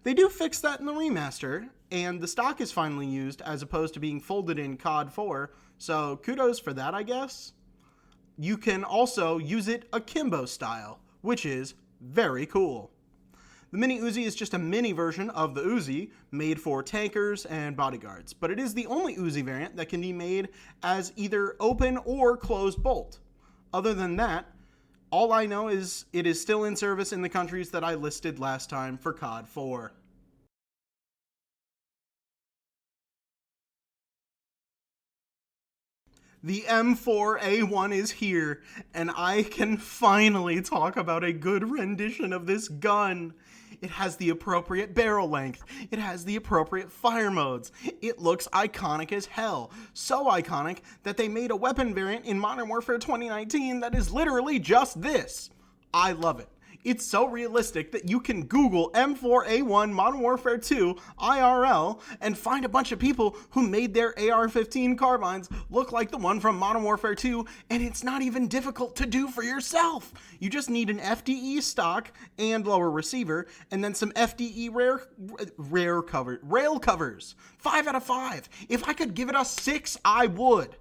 They do fix that in the remaster, and the stock is finally used as opposed to being folded in COD 4, so kudos for that, I guess. You can also use it akimbo style, which is very cool. The Mini Uzi is just a mini version of the Uzi made for tankers and bodyguards, but it is the only Uzi variant that can be made as either open or closed bolt. Other than that, all I know is it is still in service in the countries that I listed last time for COD 4. The M4A1 is here, and I can finally talk about a good rendition of this gun. It has the appropriate barrel length. It has the appropriate fire modes. It looks iconic as hell. So iconic that they made a weapon variant in Modern Warfare 2019 that is literally just this. I love it. It's so realistic that you can Google M4A1 Modern Warfare 2 IRL and find a bunch of people who made their AR-15 carbines look like the one from Modern Warfare 2, and it's not even difficult to do for yourself. You just need an FDE stock and lower receiver, and then some FDE rail covers. 5 out of 5. If I could give it a 6, I would.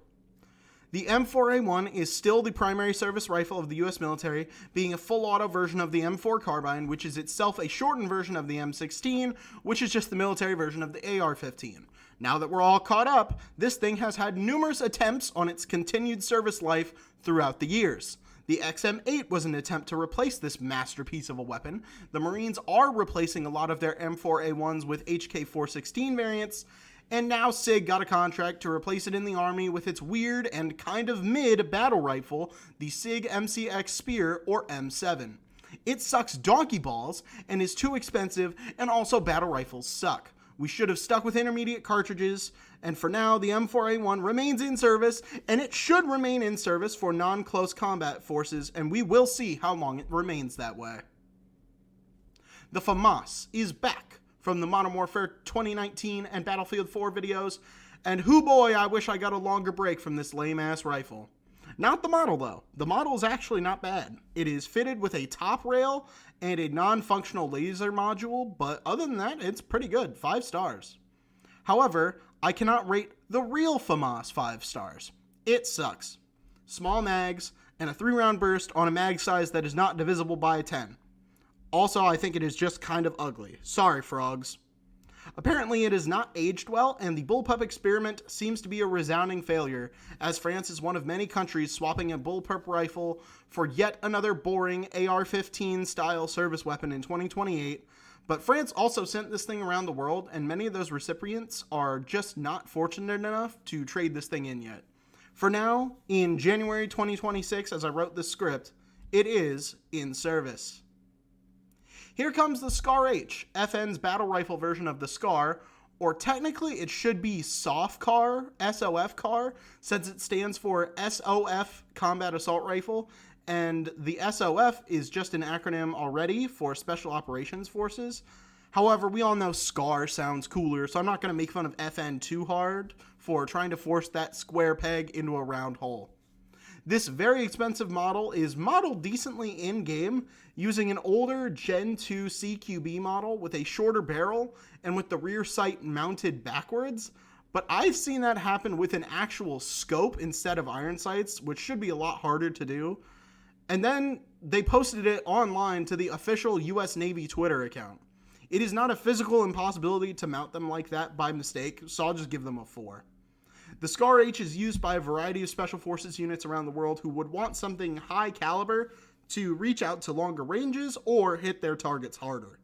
The M4A1 is still the primary service rifle of the US military, being a full auto version of the M4 carbine, which is itself a shortened version of the M16, which is just the military version of the AR-15. Now that we're all caught up, this thing has had numerous attempts on its continued service life throughout the years. The XM8 was an attempt to replace this masterpiece of a weapon. The Marines are replacing a lot of their M4A1s with HK416 variants, and now SIG got a contract to replace it in the Army with its weird and kind of mid battle rifle, the SIG MCX Spear, or M7. It sucks donkey balls and is too expensive, and also battle rifles suck. We should have stuck with intermediate cartridges, and for now the M4A1 remains in service, and it should remain in service for non-close combat forces, and we will see how long it remains that way. The FAMAS is back from the Modern Warfare 2019 and Battlefield 4 videos, and hoo boy, I wish I got a longer break from this lame-ass rifle. Not the model, though. The model is actually not bad. It is fitted with a top rail and a non-functional laser module, but other than that, it's pretty good. 5 stars. However, I cannot rate the real FAMAS 5 stars. It sucks. Small mags, and a 3-round burst on a mag size that is not divisible by 10. Also, I think it is just kind of ugly. Sorry, frogs. Apparently, it has not aged well, and the bullpup experiment seems to be a resounding failure, as France is one of many countries swapping a bullpup rifle for yet another boring AR-15 style service weapon in 2028. But France also sent this thing around the world, and many of those recipients are just not fortunate enough to trade this thing in yet. For now, in January 2026, as I wrote this script, it is in service. Here comes the SCAR H, FN's battle rifle version of the SCAR, or technically it should be SOF CAR, SOF CAR, since it stands for SOF Combat Assault Rifle, and the SOF is just an acronym already for Special Operations Forces. However, we all know SCAR sounds cooler, so I'm not going to make fun of FN too hard for trying to force that square peg into a round hole. This very expensive model is modeled decently in-game using an older Gen 2 CQB model with a shorter barrel and with the rear sight mounted backwards, but I've seen that happen with an actual scope instead of iron sights, which should be a lot harder to do. And then they posted it online to the official US Navy Twitter account. It is not a physical impossibility to mount them like that by mistake, so I'll just give them a 4. The SCAR H is used by a variety of special forces units around the world who would want something high caliber to reach out to longer ranges or hit their targets harder.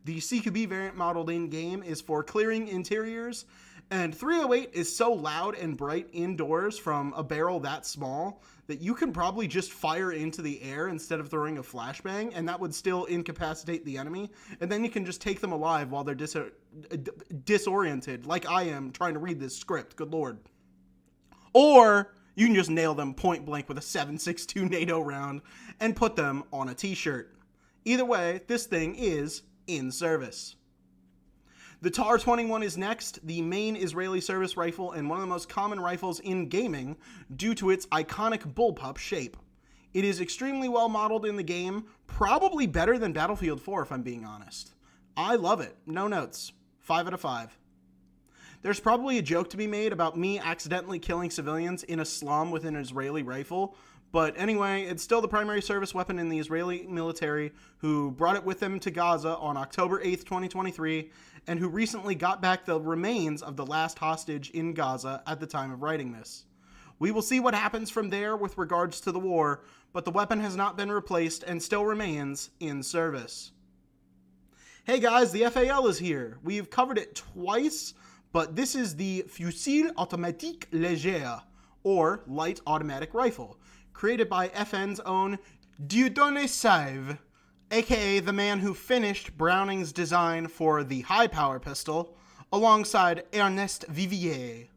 The CQB variant modeled in-game is for clearing interiors, and 308 is so loud and bright indoors from a barrel that small that you can probably just fire into the air instead of throwing a flashbang, and that would still incapacitate the enemy, and then you can just take them alive while they're disoriented, like I am trying to read this script, good lord. Or you can just nail them point blank with a 7.62 NATO round and put them on a t-shirt. Either way, this thing is in service. The TAR-21 is next, the main Israeli service rifle and one of the most common rifles in gaming due to its iconic bullpup shape. It is extremely well modeled in the game, probably better than Battlefield 4 if I'm being honest. I love it, no notes, 5 out of 5. There's probably a joke to be made about me accidentally killing civilians in a slum with an Israeli rifle, but anyway, it's still the primary service weapon in the Israeli military, who brought it with them to Gaza on October 8th, 2023, and who recently got back the remains of the last hostage in Gaza at the time of writing this. We will see what happens from there with regards to the war, but the weapon has not been replaced and still remains in service. Hey guys, the FAL is here. We've covered it twice, but this is the Fusil Automatique Léger, or Light Automatic Rifle, created by FN's own Dieudonné Saive, aka the man who finished Browning's design for the high-power pistol, alongside Ernest Vivier.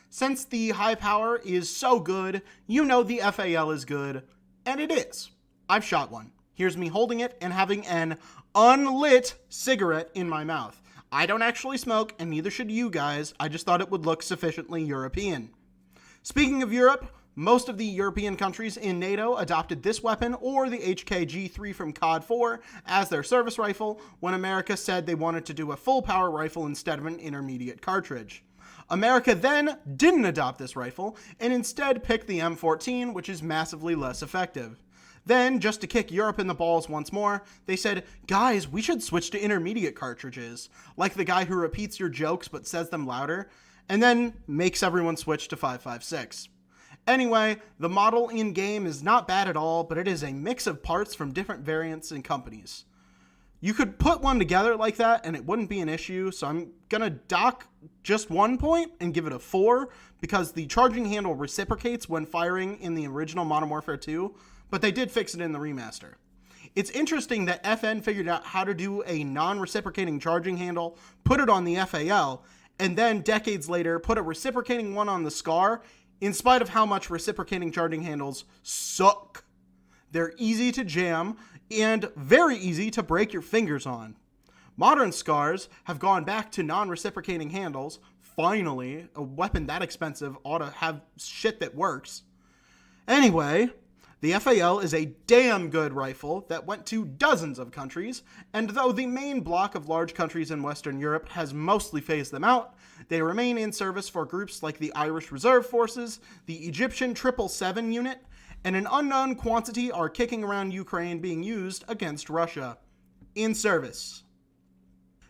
Since the high power is so good, you know the FAL is good, and it is. I've shot one. Here's me holding it and having an unlit cigarette in my mouth. I don't actually smoke, and neither should you guys. I just thought it would look sufficiently European. Speaking of Europe, most of the European countries in NATO adopted this weapon or the HK-G3 from COD 4 as their service rifle when America said they wanted to do a full power rifle instead of an intermediate cartridge. America then didn't adopt this rifle and instead picked the M14, which is massively less effective. Then, just to kick Europe in the balls once more, they said, guys, we should switch to intermediate cartridges, like the guy who repeats your jokes but says them louder, and then makes everyone switch to 5.56. Anyway, the model in-game is not bad at all, but it is a mix of parts from different variants and companies. You could put one together like that and it wouldn't be an issue, so I'm gonna dock just 1 point and give it a 4, because the charging handle reciprocates when firing in the original Modern Warfare 2, but they did fix it in the remaster. It's interesting that FN figured out how to do a non-reciprocating charging handle, put it on the FAL, and then decades later put a reciprocating one on the SCAR, in spite of how much reciprocating charging handles suck. They're easy to jam and very easy to break your fingers on. Modern SCARs have gone back to non-reciprocating handles. Finally, a weapon that expensive ought to have shit that works. Anyway, the FAL is a damn good rifle that went to dozens of countries, and though the main block of large countries in Western Europe has mostly phased them out, they remain in service for groups like the Irish Reserve Forces, the Egyptian 777 unit, and an unknown quantity are kicking around Ukraine being used against Russia. In service.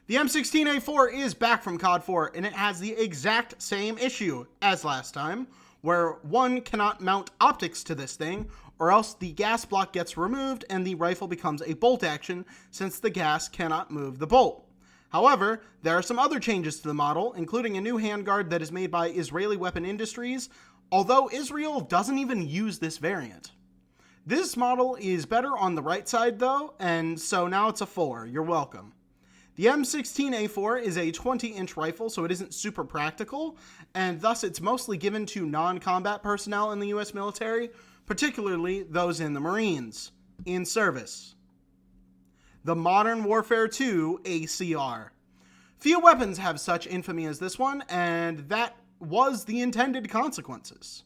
The M16A4 is back from COD 4, and it has the exact same issue as last time, where one cannot mount optics to this thing, or else the gas block gets removed and the rifle becomes a bolt action since the gas cannot move the bolt. However, there are some other changes to the model, including a new handguard that is made by Israeli Weapon Industries, although Israel doesn't even use this variant. This model is better on the right side though, and so now it's a 4. You're welcome. The M16A4 is a 20-inch rifle, so it isn't super practical, and thus it's mostly given to non-combat personnel in the US military, particularly those in the Marines, in service. The Modern Warfare 2 ACR. Few weapons have such infamy as this one, and that was the intended consequences.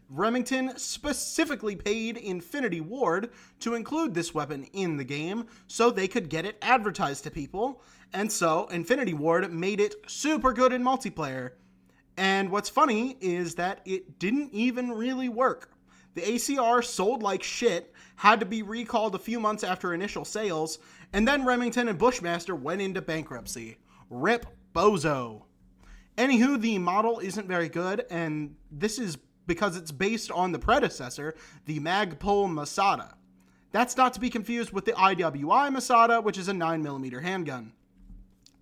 Remington specifically paid Infinity Ward to include this weapon in the game so they could get it advertised to people, and so Infinity Ward made it super good in multiplayer. And what's funny is that it didn't even really work. The ACR sold like shit, had to be recalled a few months after initial sales, and then Remington and Bushmaster went into bankruptcy. Rip Bozo. Anywho, the model isn't very good, and this is because it's based on the predecessor, the Magpul Masada. That's not to be confused with the IWI Masada, which is a 9mm handgun.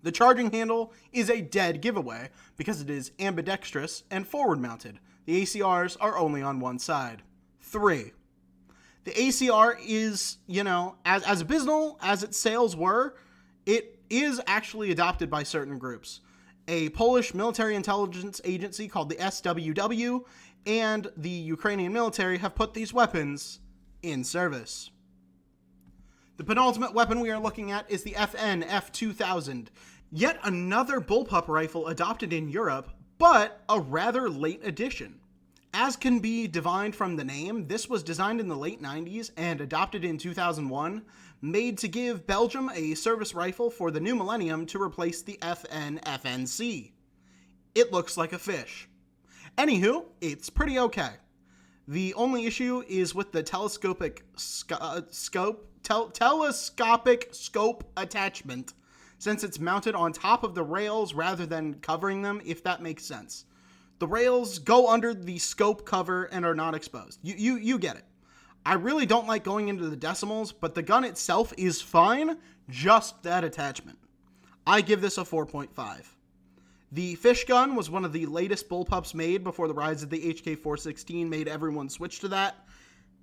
The charging handle is a dead giveaway because it is ambidextrous and forward mounted. The ACRs are only on one side. 3. The ACR is, as abysmal as its sales were, it is actually adopted by certain groups. A Polish military intelligence agency called the SWW and the Ukrainian military have put these weapons in service. The penultimate weapon we are looking at is the FN F2000, yet another bullpup rifle adopted in Europe, but a rather late addition. As can be divined from the name, this was designed in the late 90s and adopted in 2001, made to give Belgium a service rifle for the new millennium to replace the FN FNC. It looks like a fish. Anywho, it's pretty okay. The only issue is with the telescopic scope attachment, since it's mounted on top of the rails rather than covering them, if that makes sense. The rails go under the scope cover and are not exposed. You get it. I really don't like going into the decimals, but the gun itself is fine, just that attachment. I give this a 4.5. The fish gun was one of the latest bullpups made before the rise of the HK416 made everyone switch to that.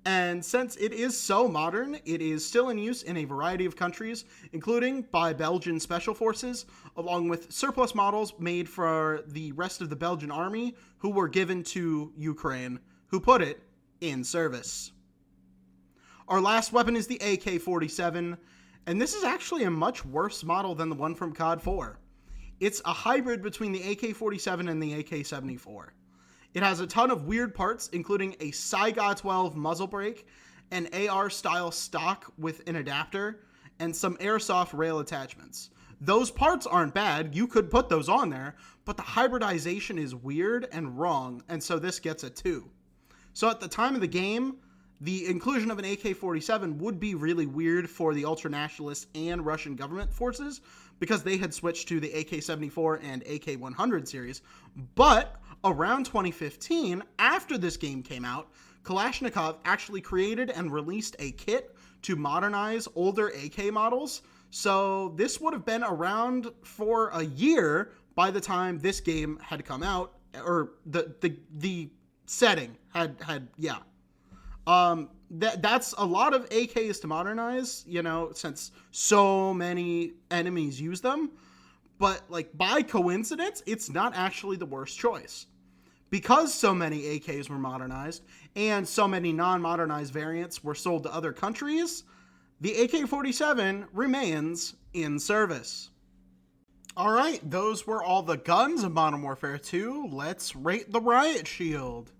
And since it is so modern, it is still in use in a variety of countries, including by Belgian Special Forces, along with surplus models made for the rest of the Belgian army, who were given to Ukraine, who put it in service. Our last weapon is the AK-47, and this is actually a much worse model than the one from COD 4. It's a hybrid between the AK-47 and the AK-74. It has a ton of weird parts, including a Saiga 12 muzzle brake, an AR-style stock with an adapter, and some airsoft rail attachments. Those parts aren't bad, you could put those on there, but the hybridization is weird and wrong, and so this gets a 2. So at the time of the game, the inclusion of an AK-47 would be really weird for the ultranationalist and Russian government forces, because they had switched to the AK-74 and AK-100 series, but around 2015, after this game came out, Kalashnikov actually created and released a kit to modernize older AK models, so this would have been around for a year by the time this game had come out, or the setting had. That's a lot of AKs to modernize, since so many enemies use them, but by coincidence, it's not actually the worst choice. Because so many AKs were modernized, and so many non-modernized variants were sold to other countries, the AK-47 remains in service. Alright, those were all the guns of Modern Warfare 2. Let's rate the Riot Shield.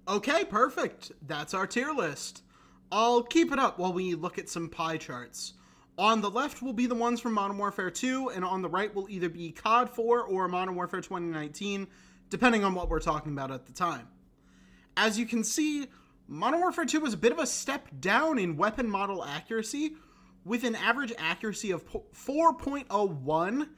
Okay, perfect. That's our tier list. I'll keep it up while we look at some pie charts. On the left will be the ones from Modern Warfare 2, and on the right will either be COD 4 or Modern Warfare 2019, depending on what we're talking about at the time. As you can see, Modern Warfare 2 was a bit of a step down in weapon model accuracy, with an average accuracy of 4.01,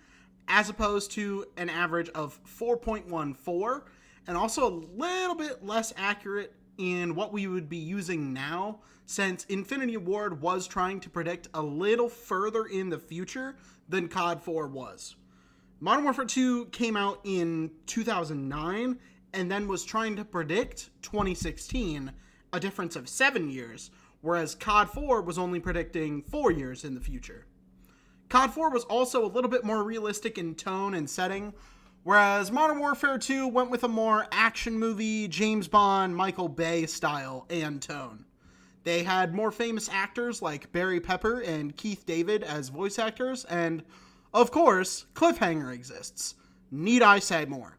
as opposed to an average of 4.14, and also a little bit less accurate in what we would be using now, since Infinity Ward was trying to predict a little further in the future than COD 4 was. Modern Warfare 2 came out in 2009 and then was trying to predict 2016, a difference of 7 years, whereas COD 4 was only predicting 4 years in the future. COD 4 was also a little bit more realistic in tone and setting, whereas Modern Warfare 2 went with a more action movie, James Bond, Michael Bay style and tone. They had more famous actors like Barry Pepper and Keith David as voice actors, and, of course, Cliffhanger exists. Need I say more?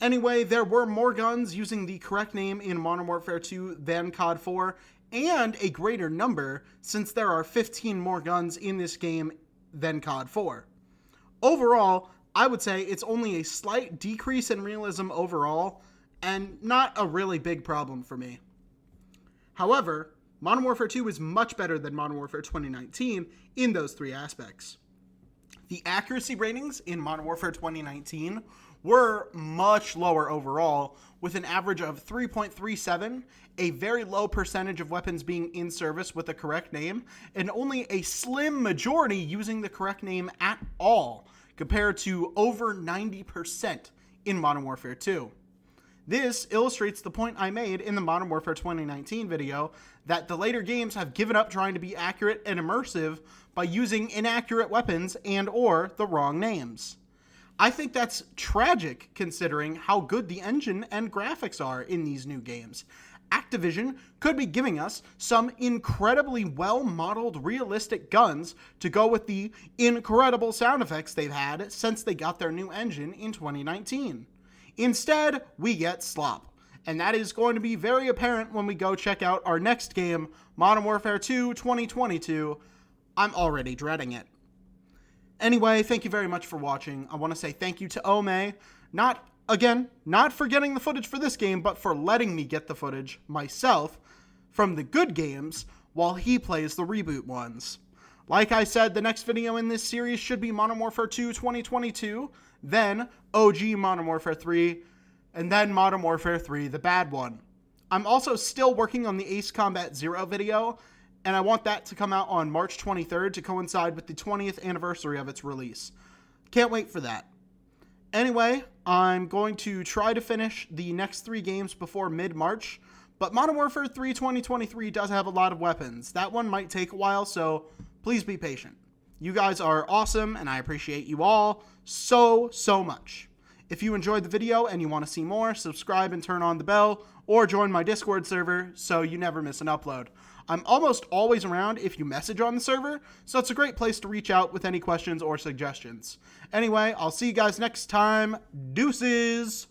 Anyway, there were more guns using the correct name in Modern Warfare 2 than COD 4, and a greater number, since there are 15 more guns in this game than COD 4. Overall, I would say it's only a slight decrease in realism overall, and not a really big problem for me. However, Modern Warfare 2 is much better than Modern Warfare 2019 in those three aspects. The accuracy ratings in Modern Warfare 2019 were much lower overall, with an average of 3.37, a very low percentage of weapons being in service with the correct name, and only a slim majority using the correct name at all, compared to over 90% in Modern Warfare 2. This illustrates the point I made in the Modern Warfare 2019 video that the later games have given up trying to be accurate and immersive by using inaccurate weapons and or the wrong names. I think that's tragic considering how good the engine and graphics are in these new games. Activision could be giving us some incredibly well-modeled realistic guns to go with the incredible sound effects they've had since they got their new engine in 2019. Instead, we get slop, and that is going to be very apparent when we go check out our next game, Modern Warfare 2 2022. I'm already dreading it. Anyway, thank you very much for watching. I want to say thank you to Ome, not for getting the footage for this game, but for letting me get the footage myself from the good games while he plays the reboot ones. Like I said, the next video in this series should be Modern Warfare 2 2022, then OG Modern Warfare 3, and then Modern Warfare 3, the bad one. I'm also still working on the Ace Combat Zero video, and I want that to come out on March 23rd to coincide with the 20th anniversary of its release. Can't wait for that. Anyway, I'm going to try to finish the next 3 games before mid-March, but Modern Warfare 3 2023 does have a lot of weapons. That one might take a while, so please be patient. You guys are awesome, and I appreciate you all so much. If you enjoyed the video and you want to see more, subscribe and turn on the bell, or join my Discord server so you never miss an upload. I'm almost always around if you message on the server, so it's a great place to reach out with any questions or suggestions. Anyway, I'll see you guys next time. Deuces!